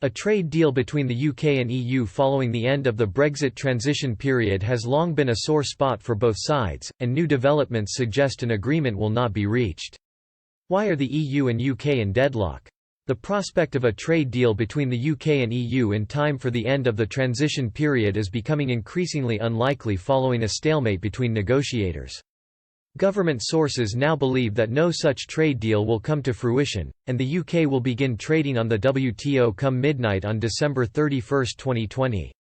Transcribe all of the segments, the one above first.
A trade deal between the UK and EU following the end of the Brexit transition period has long been a sore spot for both sides, and new developments suggest an agreement will not be reached. Why are the EU and UK in deadlock? The prospect of a trade deal between the UK and EU in time for the end of the transition period is becoming increasingly unlikely following a stalemate between negotiators. Government sources now believe that no such trade deal will come to fruition, and the UK will begin trading on the WTO come midnight on December 31, 2020.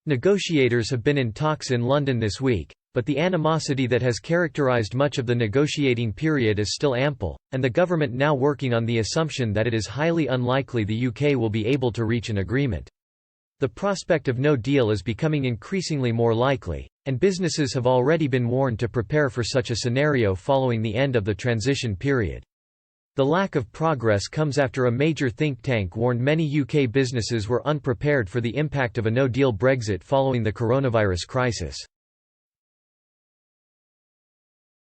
Negotiators have been in talks in London this week, but the animosity that has characterised much of the negotiating period is still ample, and the government now working on the assumption that it is highly unlikely the UK will be able to reach an agreement. The prospect of no deal is becoming increasingly more likely, and businesses have already been warned to prepare for such a scenario following the end of the transition period. The lack of progress comes after a major think tank warned many UK businesses were unprepared for the impact of a no-deal Brexit following the coronavirus crisis.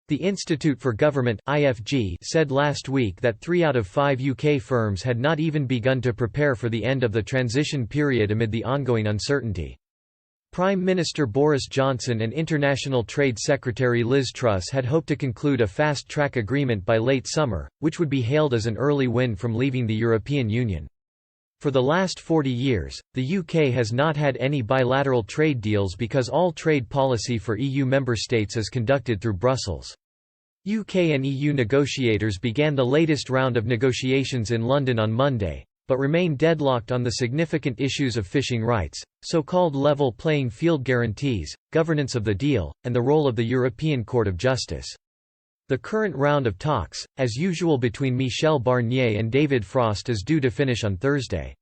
The Institute for Government (IFG) said last week that 3 out of 5 UK firms had not even begun to prepare for the end of the transition period amid the ongoing uncertainty. Prime Minister Boris Johnson and International Trade Secretary Liz Truss had hoped to conclude a fast-track agreement by late summer, which would be hailed as an early win from leaving the European Union. For the last 40 years, the UK has not had any bilateral trade deals because all trade policy for EU member states is conducted through Brussels. UK and EU negotiators began the latest round of negotiations in London on Monday, but remain deadlocked on the significant issues of fishing rights, so-called level playing field guarantees, governance of the deal, and the role of the European Court of Justice. The current round of talks, as usual between Michel Barnier and David Frost, is due to finish on Thursday.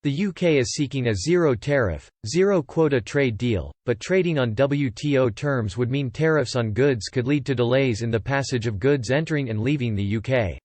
The UK is seeking a zero-tariff, zero-quota trade deal, but trading on WTO terms would mean tariffs on goods could lead to delays in the passage of goods entering and leaving the UK.